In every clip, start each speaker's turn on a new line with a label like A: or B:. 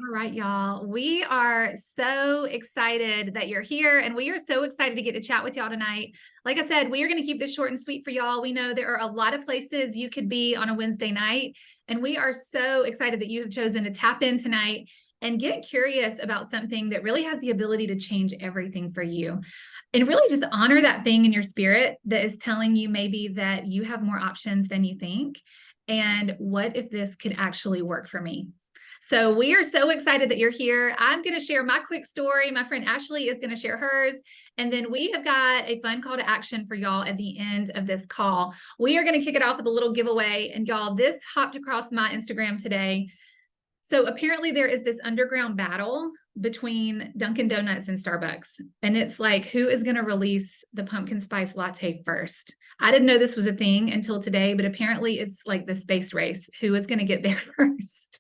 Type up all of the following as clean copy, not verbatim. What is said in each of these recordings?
A: All right, y'all. We are so excited that you're here, and we are so excited to get to chat with y'all tonight. Like I said, we are going to keep this short and sweet for y'all. We know there are a lot of places you could be on a Wednesday night, and we are so excited that you have chosen to tap in tonight and get curious about something that really has the ability to change everything for you. And really just honor that thing in your spirit that is telling you maybe that you have more options than you think. And what if this could actually work for me? So we are so excited that you're here. I'm going to share my quick story. My friend Ashley is going to share hers. And then we have got a fun call to action for y'all at the end of this call. We are going to kick it off with a little giveaway. And y'all, this hopped across my Instagram today. So apparently there is this underground battle between Dunkin' Donuts and Starbucks. And it's like, who is going to release the pumpkin spice latte first? I didn't know this was a thing until today, but apparently it's like the space race. Who is going to get there first?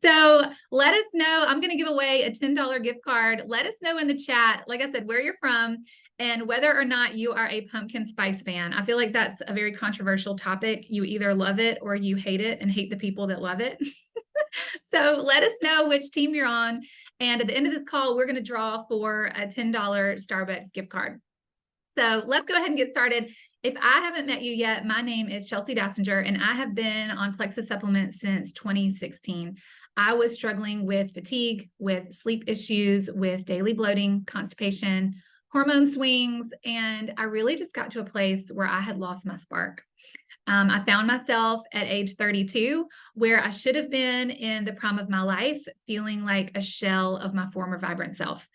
A: So let us know. I'm going to give away a $10 gift card. Let us know in the chat, like I said, where you're from and whether or not you are a pumpkin spice fan. I feel like that's a very controversial topic. You either love it or you hate it and hate the people that love it. So let us know which team you're on. And at the end of this call, we're going to draw for a $10 Starbucks gift card. So let's go ahead and get started. If I haven't met you yet, my name is Chelsea Dassinger, and I have been on Plexus supplements since 2016. I was struggling with fatigue, with sleep issues, with daily bloating, constipation, hormone swings, and I really just got to a place where I had lost my spark. I found myself at age 32, where I should have been in the prime of my life, feeling like a shell of my former vibrant self.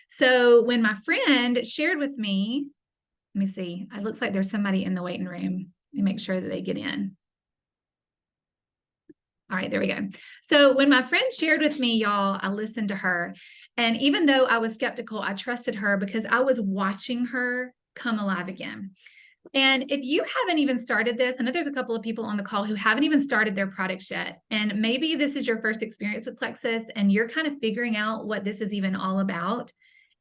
A: So when my friend shared with me, let me see. It looks like there's somebody in the waiting room. Let me make sure that they get in. All right, there we go. So when my friend shared with me, y'all, I listened to her. And even though I was skeptical, I trusted her because I was watching her come alive again. And if you haven't even started this, I know there's a couple of people on the call who haven't even started their products yet. And maybe this is your first experience with Plexus and you're kind of figuring out what this is even all about.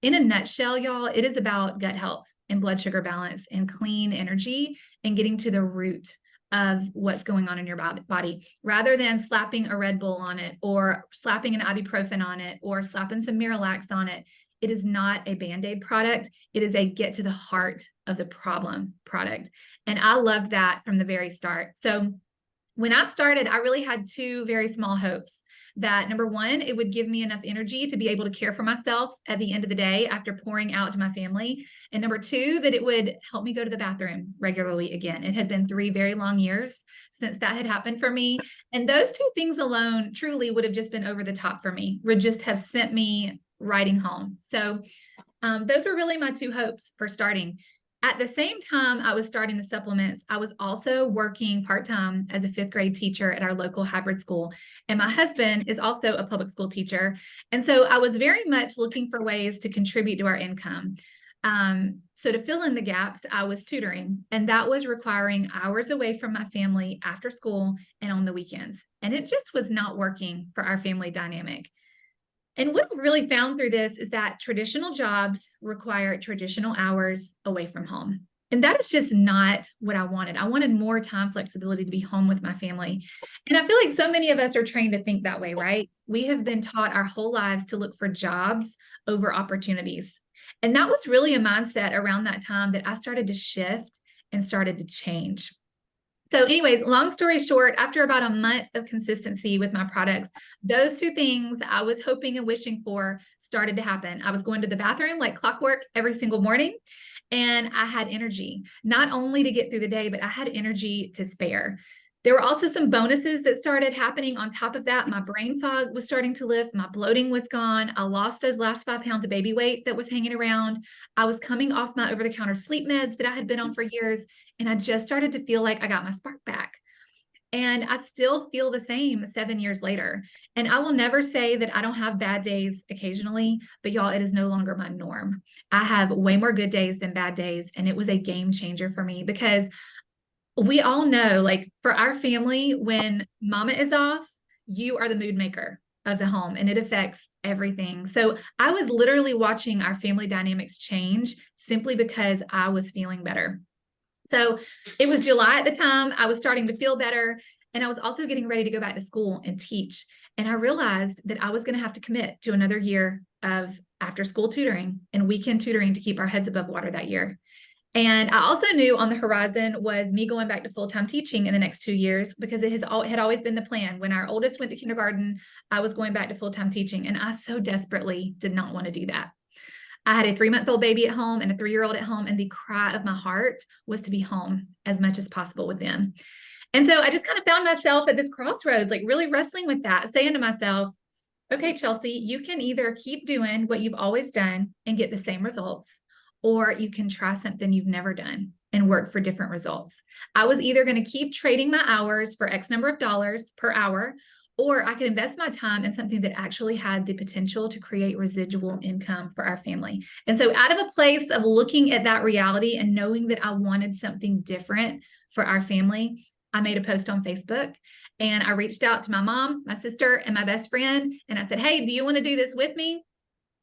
A: In a nutshell, y'all, it is about gut health and blood sugar balance and clean energy and getting to the root of what's going on in your body, rather than slapping a Red Bull on it or slapping an ibuprofen on it or slapping some Miralax on it. It is not a Band-Aid product. It is a get to the heart of the problem product. And I loved that from the very start. So when I started, I really had two very small hopes. That number one, it would give me enough energy to be able to care for myself at the end of the day after pouring out to my family. And number two, that it would help me go to the bathroom regularly again. It had been 3 very long years since that had happened for me. And those two things alone truly would have just been over the top for me, would just have sent me riding home. So those were really my two hopes for starting. At the same time I was starting the supplements, I was also working part-time as a 5th grade teacher at our local hybrid school. And my husband is also a public school teacher. And so I was very much looking for ways to contribute to our income. So to fill in the gaps, I was tutoring, and that was requiring hours away from my family after school and on the weekends. And it just was not working for our family dynamic. And what I've really found through this is that traditional jobs require traditional hours away from home. And that is just not what I wanted. I wanted more time flexibility to be home with my family. And I feel like so many of us are trained to think that way, right? We have been taught our whole lives to look for jobs over opportunities. And that was really a mindset around that time that I started to shift and started to change. So anyways, long story short, after about a month of consistency with my products, those two things I was hoping and wishing for started to happen. I was going to the bathroom like clockwork every single morning, and I had energy, not only to get through the day, but I had energy to spare. There were also some bonuses that started happening on top of that. My brain fog was starting to lift. My bloating was gone. I lost those last 5 pounds of baby weight that was hanging around. I was coming off my over-the-counter sleep meds that I had been on for years. And I just started to feel like I got my spark back. And I still feel the same 7 years later. And I will never say that I don't have bad days occasionally, but y'all, it is no longer my norm. I have way more good days than bad days. And it was a game changer for me because we all know, like for our family, when mama is off, you are the mood maker of the home and it affects everything. So I was literally watching our family dynamics change simply because I was feeling better. So it was July at the time. I was starting to feel better. And I was also getting ready to go back to school and teach. And I realized that I was going to have to commit to another year of after school tutoring and weekend tutoring to keep our heads above water that year. And I also knew on the horizon was me going back to full-time teaching in the next 2 years, because it had always been the plan. When our oldest went to kindergarten, I was going back to full-time teaching. And I so desperately did not want to do that. I had a 3-month-old baby at home and a 3-year-old at home. And the cry of my heart was to be home as much as possible with them. And so I just kind of found myself at this crossroads, like really wrestling with that, saying to myself, okay, Chelsea, you can either keep doing what you've always done and get the same results, or you can try something you've never done and work for different results. I was either going to keep trading my hours for X number of dollars per hour, or I could invest my time in something that actually had the potential to create residual income for our family. And so out of a place of looking at that reality and knowing that I wanted something different for our family, I made a post on Facebook and I reached out to my mom, my sister, and my best friend. And I said, hey, do you want to do this with me?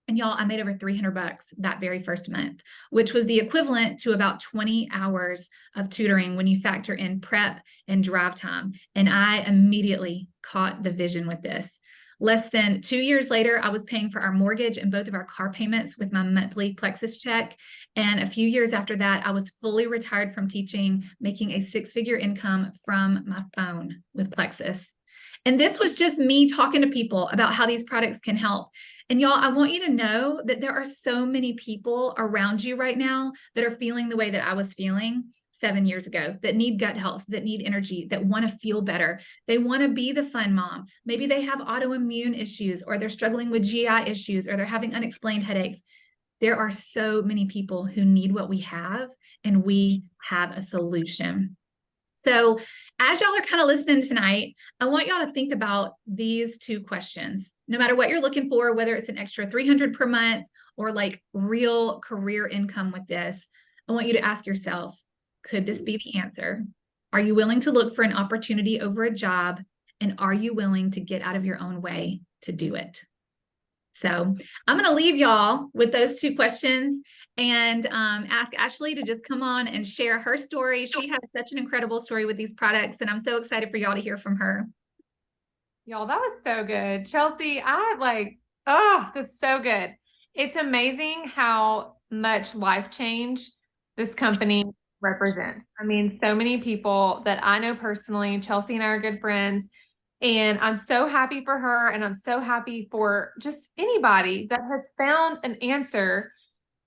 A: And y'all, I made over $300 that very first month, which was the equivalent to about 20 hours of tutoring when you factor in prep and drive time. And I immediately caught the vision with this. Less than 2 years later, I was paying for our mortgage and both of our car payments with my monthly Plexus check. And a few years after that, I was fully retired from teaching, making a 6-figure income from my phone with Plexus. And this was just me talking to people about how these products can help. And y'all, I want you to know that there are so many people around you right now that are feeling the way that I was feeling 7 years ago, that need gut health, that need energy, that want to feel better. They want to be the fun mom. Maybe they have autoimmune issues, or they're struggling with GI issues, or they're having unexplained headaches. There are so many people who need what we have, and we have a solution. So as y'all are kind of listening tonight, I want y'all to think about these 2 questions. No matter what you're looking for, whether it's an extra $300 per month or like real career income with this, I want you to ask yourself, could this be the answer? Are you willing to look for an opportunity over a job? And are you willing to get out of your own way to do it? So I'm going to leave y'all with those 2 questions and ask Ashley to just come on and share her story. She has such an incredible story with these products, and I'm so excited for y'all to hear from her.
B: Y'all, that was so good. Chelsea, that's so good. It's amazing how much life change this company represents. I mean, so many people that I know personally, Chelsea and I are good friends, and I'm so happy for her. And I'm so happy for just anybody that has found an answer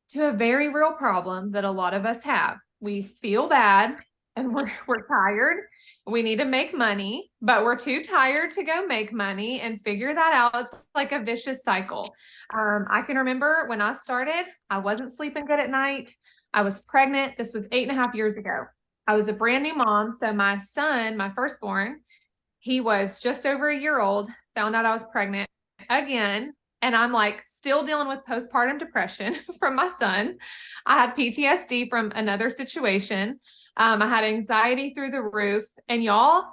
B: to a very real problem that a lot of us have. We feel bad and we're tired. We need to make money, but we're too tired to go make money and figure that out. It's like a vicious cycle. I can remember when I started, I wasn't sleeping good at night. I was pregnant. This was 8.5 years ago. I was a brand new mom. So my son, my firstborn, he was just over a year old, found out I was pregnant again. And I'm like still dealing with postpartum depression from my son. I had PTSD from another situation. I had anxiety through the roof. And y'all,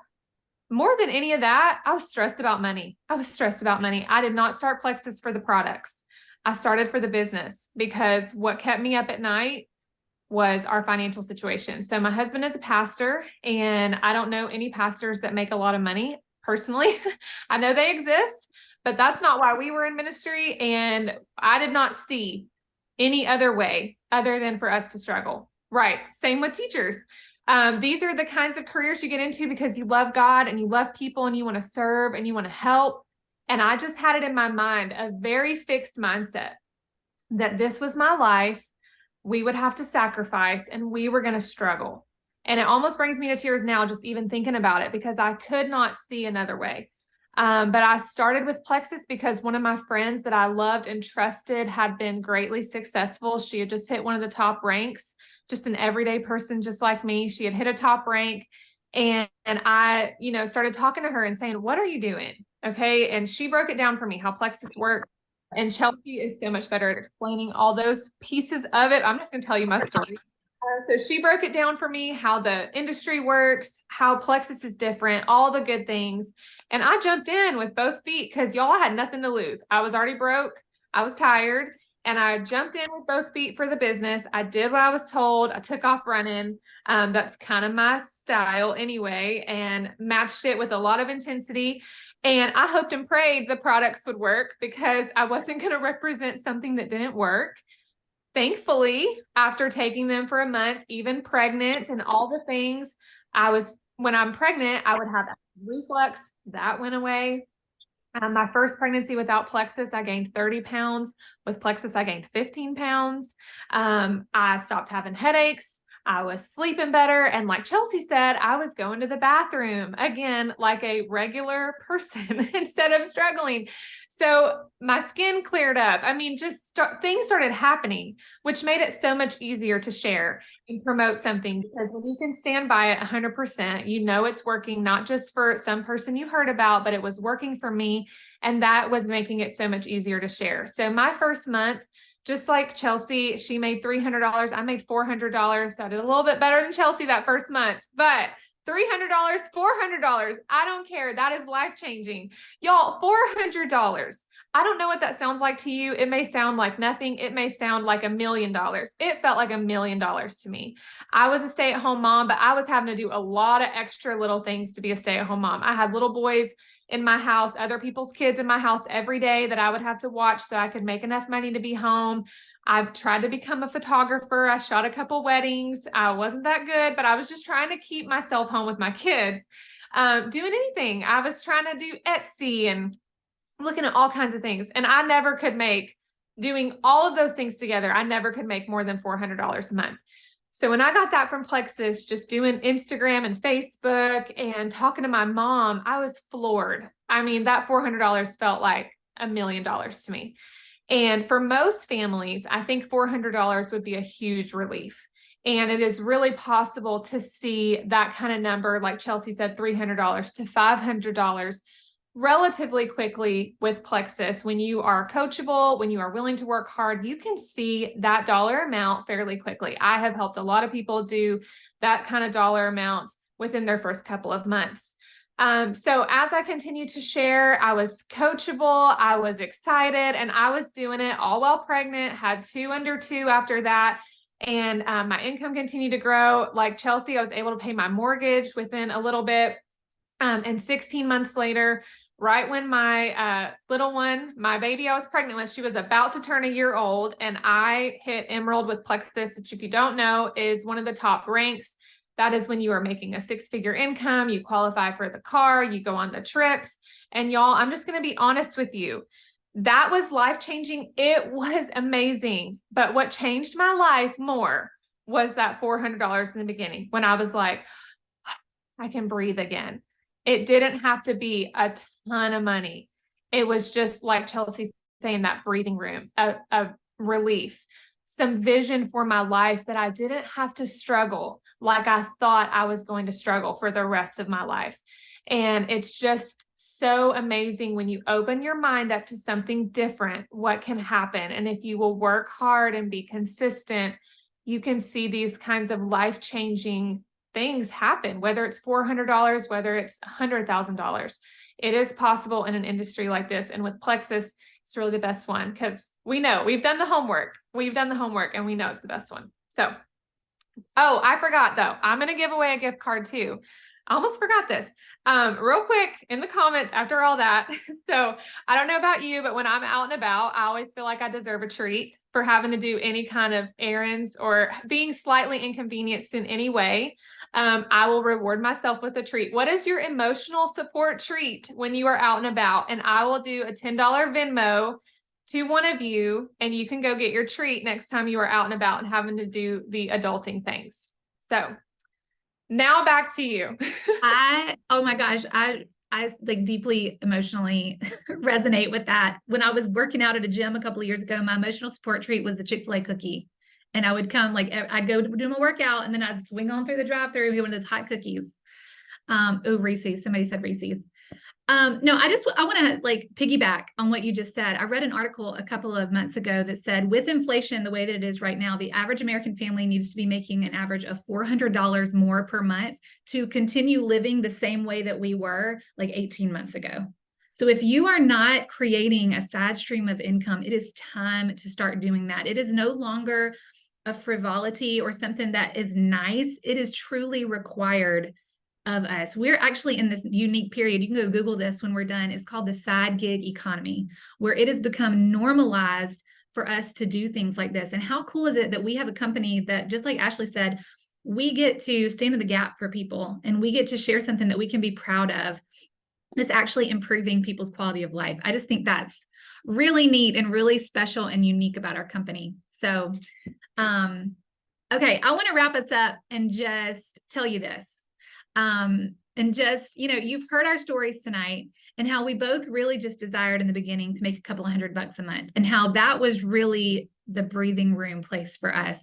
B: more than any of that, I was stressed about money. I did not start Plexus for the products. I started for the business, because what kept me up at night was our financial situation. So my husband is a pastor, and I don't know any pastors that make a lot of money personally. I know they exist, but that's not why we were in ministry. And I did not see any other way other than for us to struggle. Right. Same with teachers. These are the kinds of careers you get into because you love God and you love people and you want to serve and you want to help. And I just had it in my mind, a very fixed mindset that this was my life. We would have to sacrifice and we were going to struggle. And it almost brings me to tears now, just even thinking about it, because I could not see another way. But I started with Plexus because one of my friends that I loved and trusted had been greatly successful. She had just hit one of the top ranks, just an everyday person, just like me. She had hit a top rank, and I, started talking to her and saying, what are you doing? Okay. And she broke it down for me, how Plexus worked. And Chelsea is so much better at explaining all those pieces of it. I'm just going to tell you my story. So she broke it down for me, how the industry works, how Plexus is different, all the good things. And I jumped in with both feet because y'all, I had nothing to lose. I was already broke. I was tired. and I jumped in with both feet for the business. I did what I was told. I took off running. That's kind of my style anyway, and matched it with a lot of intensity. And I hoped and prayed the products would work because I wasn't going to represent something that didn't work. Thankfully, after taking them for a month, even pregnant and all the things, when I'm pregnant, I would have reflux. That went away. My first pregnancy without Plexus, I gained 30 pounds. With Plexus, I gained 15 pounds. I stopped having headaches. I was sleeping better. And like Chelsea said, I was going to the bathroom again, like a regular person instead of struggling. So my skin cleared up. I mean, things started happening, which made it so much easier to share and promote something, because when you can stand by it 100%, you know it's working, not just for some person you heard about, but it was working for me. And that was making it so much easier to share. So my first month, just like Chelsea, she made $300. I made $400. So I did a little bit better than Chelsea that first month, but $300, $400. I don't care. That is life-changing. Y'all, $400. I don't know what that sounds like to you. It may sound like nothing. It may sound like $1 million. It felt like $1 million to me. I was a stay-at-home mom, but I was having to do a lot of extra little things to be a stay-at-home mom. I had little boys in my house, other people's kids in my house every day that I would have to watch so I could make enough money to be home. I've tried to become a photographer. I shot a couple weddings. I wasn't that good, but I was just trying to keep myself home with my kids, doing anything. I was trying to do Etsy and looking at all kinds of things. And I never could make, doing all of those things together, I never could make more than $400 a month. So when I got that from Plexus, just doing Instagram and Facebook and talking to my mom, I was floored. I mean, that $400 felt like $1 million to me. And for most families, I think $400 would be a huge relief. And it is really possible to see that kind of number, like Chelsea said, $300 to $500 relatively quickly with Plexus. When you are coachable, when you are willing to work hard, you can see that dollar amount fairly quickly. I have helped a lot of people do that kind of dollar amount within their first couple of months. So as I continued to share, I was coachable, I was excited, and I was doing it all while pregnant, had 2 under 2 after that. And my income continued to grow. Like Chelsea, I was able to pay my mortgage within a little bit. And 16 months later, right when my little one, my baby I was pregnant with, she was about to turn 1 year old, and I hit Emerald with Plexus, which if you don't know is one of the top ranks. That is when you are making a 6-figure income, you qualify for the car, you go on the trips. And y'all, I'm just going to be honest with you. That was life-changing. It was amazing. But what changed my life more was that $400 in the beginning, when I was like, I can breathe again. It didn't have to be a ton of money. It was just like Chelsea saying, that breathing room, a relief, some vision for my life that I didn't have to struggle like I thought I was going to struggle for the rest of my life. And it's just so amazing when you open your mind up to something different, what can happen. And if you will work hard and be consistent, you can see these kinds of life-changing things happen, whether it's $400, whether it's $100,000. It is possible in an industry like this. And with Plexus, it's really the best one, because we know we've done the homework. We've done the homework and we know it's the best one. So, oh, I forgot though. I'm going to give away a gift card too. I almost forgot this. Real quick in the comments after all that. So I don't know about you, but when I'm out and about, I always feel like I deserve a treat for having to do any kind of errands or being slightly inconvenienced in any way. I will reward myself with a treat. What is your emotional support treat when you are out and about? And I will do a $10 Venmo to one of you, and you can go get your treat next time you are out and about and having to do the adulting things. So now back to you.
A: Oh my gosh, I like deeply emotionally resonate with that. When I was working out at a gym a couple of years ago, my emotional support treat was the Chick-fil-A cookie. And I would come, like, I'd go do my workout and then I'd swing on through the drive-thru and get one of those hot cookies. Oh, Reese's. Somebody said Reese's. No, I want to like piggyback on what you just said. I read an article a couple of months ago that said, with inflation the way that it is right now, the average American family needs to be making an average of $400 more per month to continue living the same way that we were like 18 months ago. So if you are not creating a side stream of income, it is time to start doing that. It is no longer a frivolity or something that is nice. It is truly required of us. We're actually in this unique period. You can go Google this when we're done. It's called the side gig economy, where it has become normalized for us to do things like this. And how cool is it that we have a company that, just like Ashley said, we get to stand in the gap for people and we get to share something that we can be proud of that's actually improving people's quality of life. I just think that's really neat and really special and unique about our company. So, okay, I want to wrap us up and just tell you this. And just, you've heard our stories tonight and how we both really just desired in the beginning to make a couple of $100 a month and how that was really the breathing room place for us.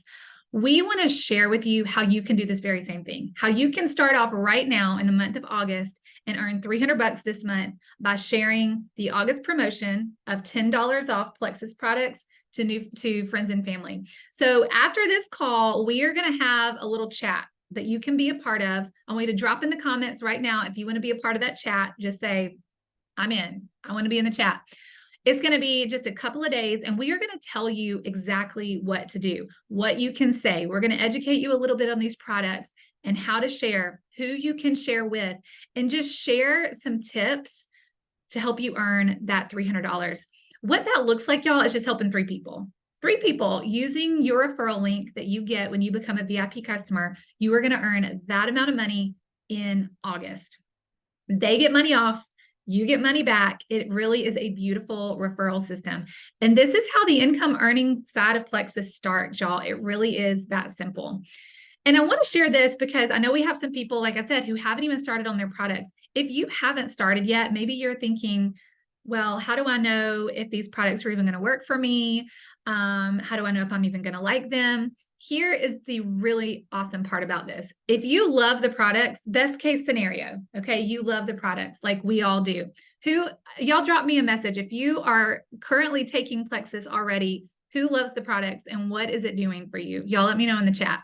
A: We want to share with you how you can do this very same thing, how you can start off right now in the month of August and earn $300 this month by sharing the August promotion of $10 off Plexus products to friends and family. So after this call, we are going to have a little chat that you can be a part of. I want you to drop in the comments right now. If you want to be a part of that chat, just say, I'm in. I want to be in the chat. It's going to be just a couple of days, and we are going to tell you exactly what to do, what you can say. We're going to educate you a little bit on these products and how to share, who you can share with, and just share some tips to help you earn that $300. What that looks like, y'all, is just helping 3 people. 3 people using your referral link that you get when you become a VIP customer. You are going to earn that amount of money in August. They get money off. You get money back. It really is a beautiful referral system. And this is how the income earning side of Plexus starts, y'all. It really is that simple. And I want to share this because I know we have some people, like I said, who haven't even started on their products. If you haven't started yet, maybe you're thinking, well, how do I know if these products are even going to work for me? How do I know if I'm even going to like them? Here is the really awesome part about this. If you love the products, best case scenario, okay, you love the products like we all do. Y'all drop me a message. If you are currently taking Plexus already, who loves the products and what is it doing for you? Y'all let me know in the chat.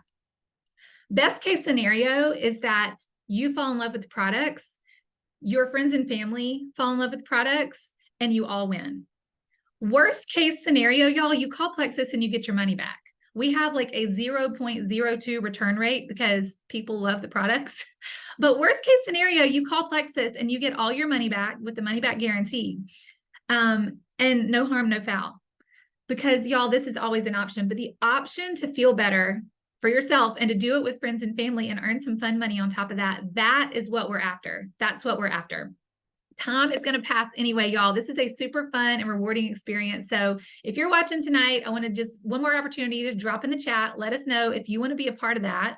A: Best case scenario is that you fall in love with the products, your friends and family fall in love with products, and you all win. Worst case scenario, y'all, you call Plexus and you get your money back. We have like a 0.02 return rate because people love the products. But worst case scenario, you call Plexus and you get all your money back with the money back guarantee. And no harm, no foul. Because y'all, this is always an option, but the option to feel better for yourself and to do it with friends and family and earn some fun money on top of that, that is what we're after. That's what we're after. Time is going to pass anyway, y'all. This is a super fun and rewarding experience. So if you're watching tonight, I want to just one more opportunity, just drop in the chat. Let us know if you want to be a part of that.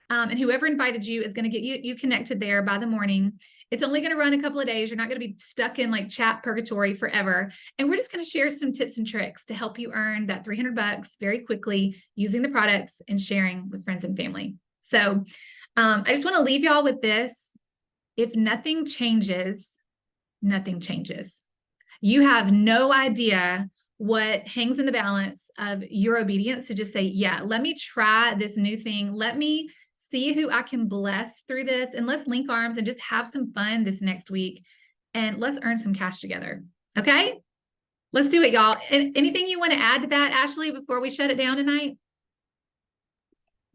A: And whoever invited you is going to get you connected there by the morning. It's only going to run a couple of days. You're not going to be stuck in like chat purgatory forever. And we're just going to share some tips and tricks to help you earn that $300 very quickly using the products and sharing with friends and family. So I just want to leave y'all with this. If nothing changes, nothing changes. You have no idea what hangs in the balance of your obedience to just say, yeah, let me try this new thing. Let me see who I can bless through this, and let's link arms and just have some fun this next week, and let's earn some cash together. Okay? Let's do it, y'all. And anything you want to add to that, Ashley, before we shut it down tonight?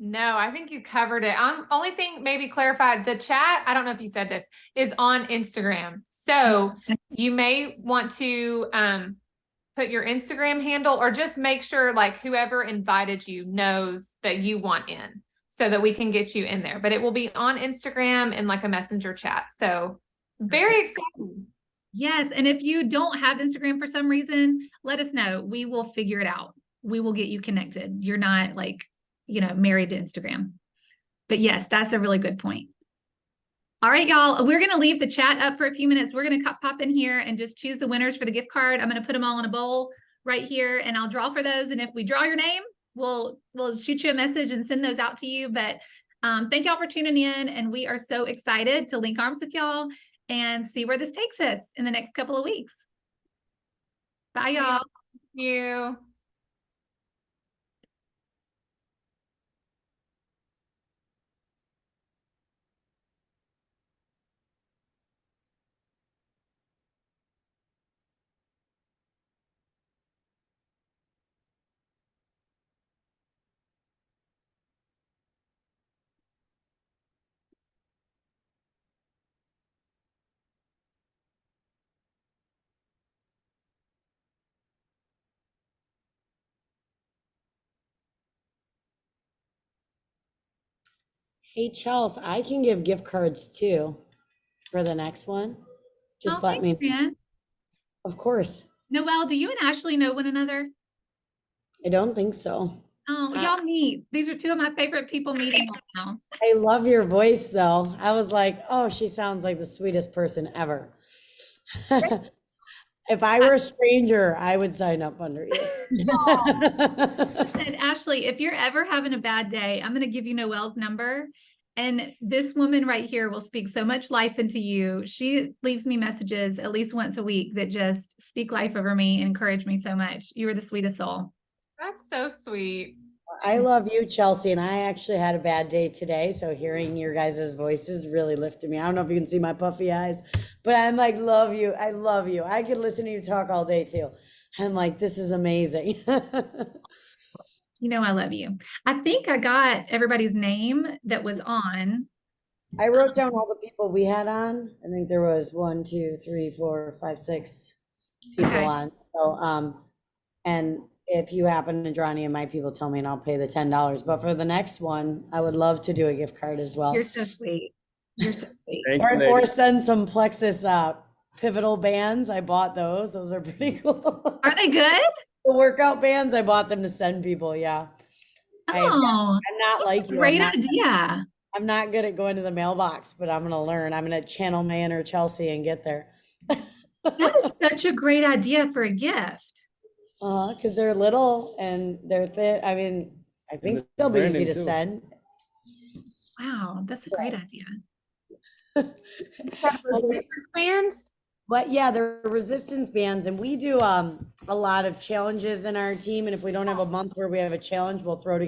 B: No, I think you covered it. Only thing maybe clarify, the chat, I don't know if you said this, is on Instagram. So you may want to put your Instagram handle or just make sure like whoever invited you knows that you want in so that we can get you in there. But it will be on Instagram and like a messenger chat. So very exciting.
A: Yes. And if you don't have Instagram for some reason, let us know. We will figure it out. We will get you connected. You're not like, married to Instagram. But yes, that's a really good point. All right, y'all, we're going to leave the chat up for a few minutes. We're going to pop in here and just choose the winners for the gift card. I'm going to put them all in a bowl right here, and I'll draw for those. And if we draw your name, we'll shoot you a message and send those out to you. But thank y'all for tuning in, and we are so excited to link arms with y'all and see where this takes us in the next couple of weeks. Bye, y'all.
B: Thank you.
C: Hey, Chels, I can give gift cards too for the next one.
A: Oh,
C: Just let
A: thanks,
C: me,
A: Fran.
C: of course.
A: Noelle, do you and Ashley know one another?
C: I don't think so.
A: Oh,
C: I,
A: y'all meet. These are two of my favorite people meeting right now.
C: I love your voice though. I was like, oh, she sounds like the sweetest person ever. If I were a stranger, I would sign up under you.
A: And Ashley, if you're ever having a bad day, I'm going to give you Noelle's number. And this woman right here will speak so much life into you. She leaves me messages at least once a week that just speak life over me and encourage me so much. You are the sweetest soul.
B: That's so sweet.
C: I love you, Chelsea, and I actually had a bad day today, so hearing your guys' voices really lifted me. I don't know if you can see my puffy eyes, but I'm like, love you. I love you. I could listen to you talk all day too. I'm like, this is amazing.
A: You know, I love you. I think I got everybody's name that was on.
C: I wrote down all the people we had on. I think there was 1, 2, 3, 4, 5, 6 people
A: Okay.
C: on. So, and if you happen to draw any of my people, tell me and I'll pay the $10. But for the next one, I would love to do a gift card as well.
A: You're so sweet. You're so sweet.
D: Thank you,
C: Or
D: ladies.
C: send some Plexus pivotal bands. I bought those. Those are pretty cool.
A: Are they good?
C: The workout bands, I bought them to send people. Yeah.
A: Oh,
C: I'm not like you.
A: great idea.
C: I'm not good at going to the mailbox, but I'm gonna learn. I'm gonna channel my inner Chelsea and get there.
A: That is such a great idea for a gift.
C: Because they're little and they're thin. I mean, I think
D: the
C: they'll be easy
D: branding
C: to
D: too.
C: send.
A: Wow, that's a great idea.
B: Resistance bands?
C: But yeah, they're resistance bands, and we do a lot of challenges in our team. And if we don't have a month where we have a challenge, we'll throw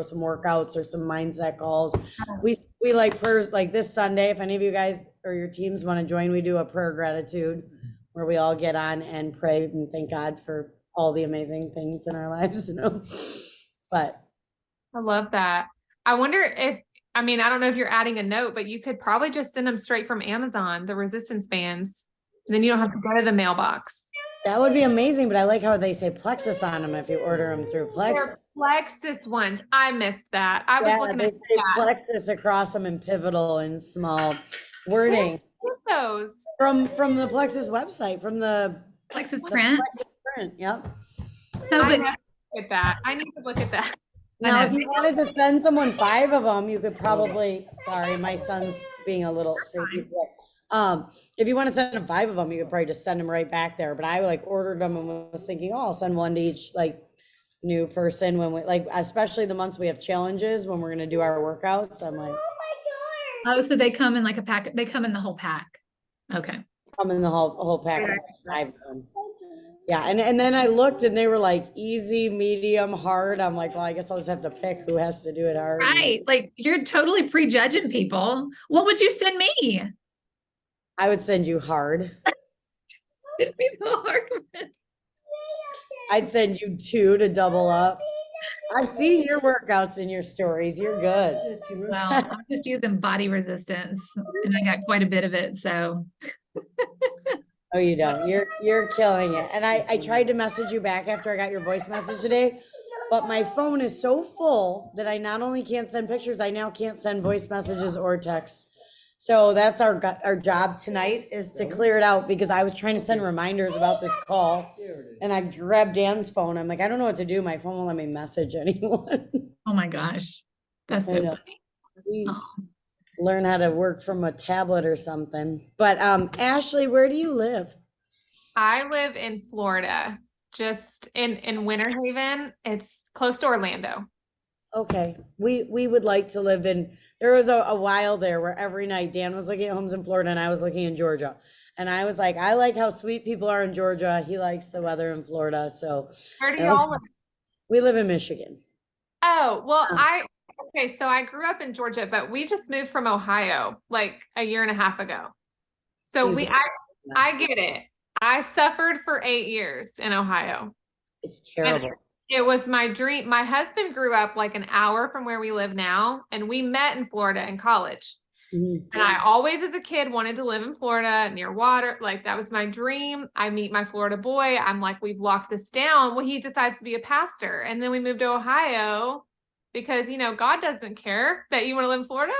C: some workouts or some mindset calls. We like prayers like this Sunday. If any of you guys or your teams want to join, we do a prayer gratitude where we all get on and pray and thank God for all the amazing things in our lives, But
B: I love that. I wonder if, I mean, I don't know if you're adding a note, but you could probably just send them straight from Amazon, the resistance bands. Then you don't have to go to the mailbox.
C: that would be amazing. But I like how they say Plexus on them if you order them through Plexus.
B: They're Plexus ones. I missed that. I was
C: Yeah,
B: looking
C: they
B: at
C: say
B: that.
C: Plexus across them in pivotal and small wording
B: Get those.
C: from the Plexus website, from the
A: Plexus print.
C: Plexus print. Yep.
A: So,
B: I
A: but
B: have to look at that. I need to look at that.
C: Now,
A: I
C: if
A: know.
C: you wanted to send someone 5 of them, you could probably, sorry, my son's being a little crazy today. If you want to send them 5 of them, you could probably just send them right back there. But I like ordered them and was thinking, oh, I'll send one to each like new person when we like, especially the months we have challenges when we're gonna do our workouts. I'm like,
A: oh, so they come in like a pack. They come in the whole pack. Okay.
C: I'm in the whole pack of 5 of them. Yeah, and then I looked and they were like easy, medium, hard. I'm like, well, I guess I'll just have to pick who has to do it hard.
A: Right. Like you're totally prejudging people. What would you send me?
C: I would send you hard.
A: Send me the hard one.
C: I'd send you 2 to double up. I've seen your workouts and your stories. You're good.
A: Well, I'm just using body resistance and I got quite a bit of it. So
C: Oh, you don't. You're killing it. And I tried to message you back after I got your voice message today, but my phone is so full that I not only can't send pictures, I now can't send voice messages or texts. So that's our job tonight is to clear it out because I was trying to send reminders about this call and I grabbed Dan's phone. I'm like, I don't know what to do. My phone won't let me message anyone.
A: oh my gosh. That's
C: I
A: so
C: know.
A: funny.
C: Sweet.
A: Oh.
C: Learn how to work from a tablet or something. But Ashley, where do you live?
B: I live in Florida, just in Winter Haven. It's close to Orlando.
C: Okay, we would like to live in, there was a while there where every night Dan was looking at homes in Florida and I was looking in Georgia. And I was like, I like how sweet people are in Georgia. He likes the weather in Florida. So
B: Where do y'all live?
C: we live in Michigan.
B: Oh, well, okay, so I grew up in Georgia, but we just moved from Ohio like a year and a half ago. So I get it. I suffered for 8 years in Ohio.
C: It's terrible.
B: It was my dream. My husband grew up like an hour from where we live now, and we met in Florida in college.
C: Mhm.
B: And I always, as a kid, wanted to live in Florida near water. Like that was my dream. I meet my Florida boy. I'm like, we've locked this down. Well, he decides to be a pastor. And then we moved to Ohio because, God doesn't care that you want to live in Florida,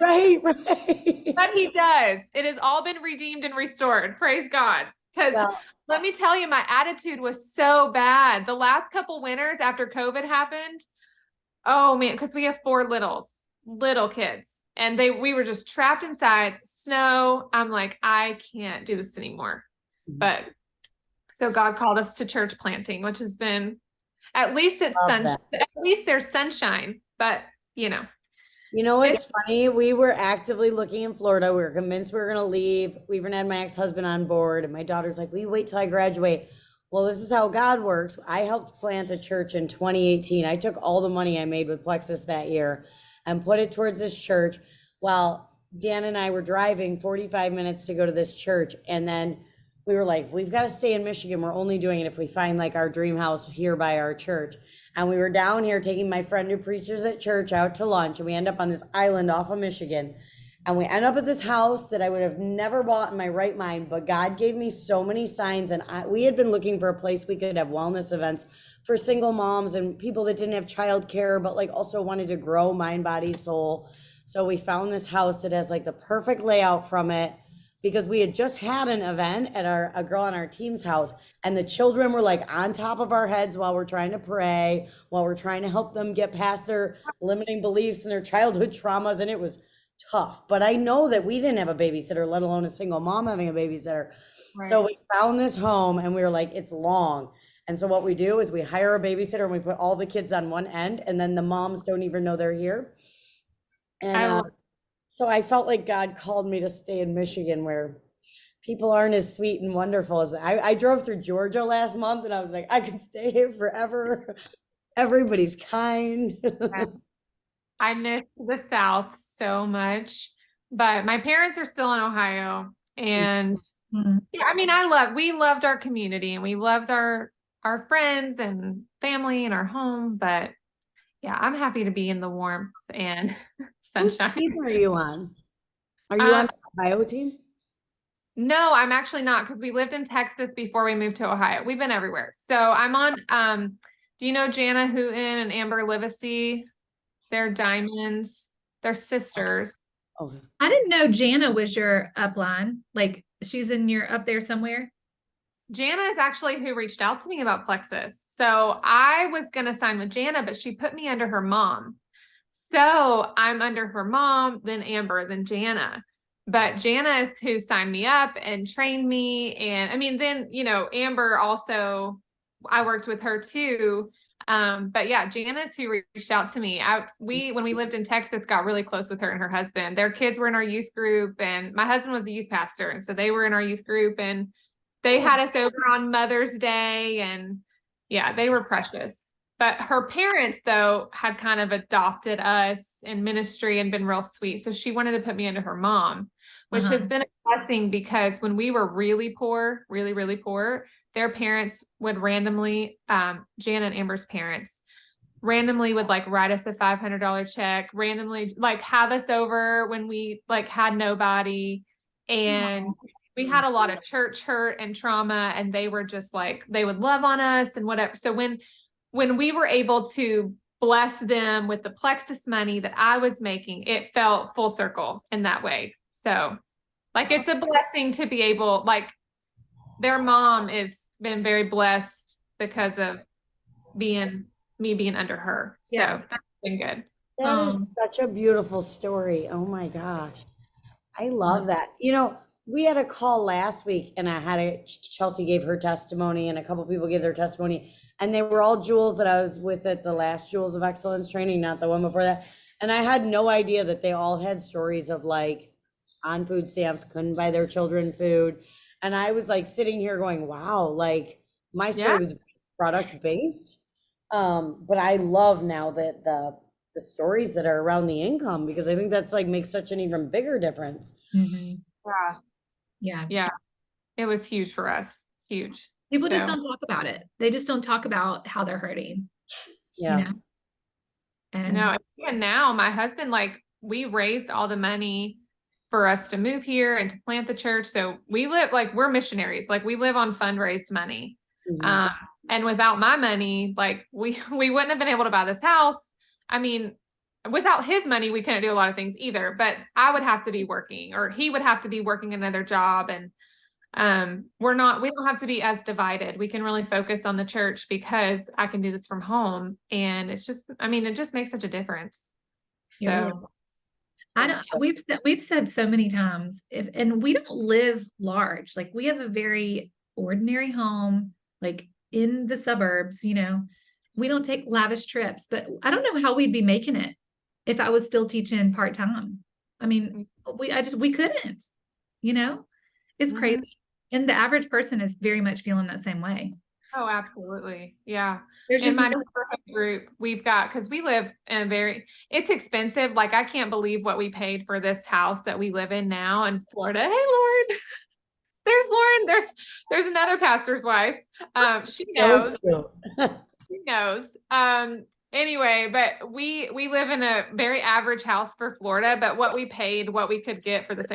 C: Right.
B: but he does. It has all been redeemed and restored. Praise God. Because
C: Well,
B: let me tell you, my attitude was so bad. The last couple winters after COVID happened, oh man, because we have 4 little kids, and we were just trapped inside, snow. I'm like, I can't do this anymore. But so God called us to church planting, which has been, at least it's
C: love that.
B: at least there's sunshine, but
C: You know what's funny? We were actively looking in Florida. We were convinced we were going to leave. We even had my ex-husband on board, and my daughter's like, "Will you wait till I graduate?" Well, this is how God works. I helped plant a church in 2018. I took all the money I made with Plexus that year and put it towards this church while Dan and I were driving 45 minutes to go to this church. And then we were like, we've got to stay in Michigan. We're only doing it if we find like our dream house here by our church. And we were down here taking my friend who preaches at church out to lunch. And we end up on this island off of Michigan. And we end up at this house that I would have never bought in my right mind, but God gave me so many signs. And we had been looking for a place we could have wellness events for single moms and people that didn't have childcare, but like also wanted to grow mind, body, soul. So we found this house that has like the perfect layout from it, because we had just had an event at a girl on our team's house, and the children were like on top of our heads while we're trying to pray, while we're trying to help them get past their limiting beliefs and their childhood traumas. And it was tough, but I know that we didn't have a babysitter, let alone a single mom having a babysitter. Right. So we found this home and we were like, it's long. And so what we do is we hire a babysitter and we put all the kids on one end, and then the moms don't even know they're here. And so I felt like God called me to stay in Michigan, where people aren't as sweet and wonderful as I drove through Georgia last month, and I was like, I could stay here forever. Everybody's kind.
B: I miss the South so much, but my parents are still in Ohio. And yeah, I mean, we loved our community, and we loved our friends and family and our home, but yeah, I'm happy to be in the warmth and sunshine.
C: Whose team are you on? Are you on the Ohio team?
B: No, I'm actually not, because we lived in Texas before we moved to Ohio. We've been everywhere. So I'm on, do you know Jana Hooten and Amber Livesey? They're diamonds. They're sisters.
C: Oh.
A: I didn't know Jana was your upline. Like, she's in your up there somewhere.
B: Jana is actually who reached out to me about Plexus. So I was going to sign with Jana, but she put me under her mom. So I'm under her mom, then Amber, then Jana. But Jana is who signed me up and trained me. And I mean, then, Amber also, I worked with her too. But yeah, Jana is who reached out to me. When we lived in Texas, got really close with her and her husband. Their kids were in our youth group, and my husband was a youth pastor. And so they were in our youth group, and they had us over on Mother's Day, and yeah, they were precious. But her parents, though, had kind of adopted us in ministry and been real sweet. So she wanted to put me under her mom, which has been a blessing, because when we were really poor, really, really poor, their parents would randomly, Jana and Amber's parents, randomly would like write us a $500 check, randomly like have us over when we like had nobody. And we had a lot of church hurt and trauma, and they were just like, they would love on us and whatever. So when we were able to bless them with the Plexus money that I was making, it felt full circle in that way. So like, it's a blessing to be able, like, their mom has been very blessed because of me being under her. So that's been good.
C: That is such a beautiful story. Oh my gosh. I love that. We had a call last week, and Chelsea gave her testimony, and a couple people gave their testimony, and they were all Jules that I was with at the last Jewels of Excellence training, not the one before that. And I had no idea that they all had stories of like on food stamps, couldn't buy their children food. And I was like sitting here going, wow, like my story was product based. But I love now that the stories that are around the income, because I think that's like makes such an even bigger difference.
B: Yeah. It was huge for us. Huge.
A: People just don't talk about it. They just don't talk about how they're hurting.
C: Yeah.
B: And now my husband, like, we raised all the money for us to move here and to plant the church. So we live like, we're missionaries. Like, we live on fundraised money. And without my money, like we wouldn't have been able to buy this house. I mean, without his money, we couldn't do a lot of things either, but I would have to be working, or he would have to be working another job. And we don't have to be as divided. We can really focus on the church because I can do this from home. And it's just, I mean, it just makes such a difference.
A: It really
B: So
A: I don't,
C: That's true.
A: we've said so many times, and we don't live large. Like, we have a very ordinary home, like in the suburbs, we don't take lavish trips, but I don't know how we'd be making it if I was still teaching part-time. I mean, we couldn't, it's
B: Mhm.
A: crazy. And the average person is very much feeling that same way.
B: Oh, absolutely. Yeah.
A: There's
B: In
A: just
B: my
A: no-
B: neighborhood group, we've got, because we live in it's expensive. Like, I can't believe what we paid for this house that we live in now in Florida. Hey, Lauren. There's Lauren. There's another pastor's wife. She knows.
C: So cute.
B: She knows. Anyway, but we live in a very average house for Florida, but what we paid, what we could get for the same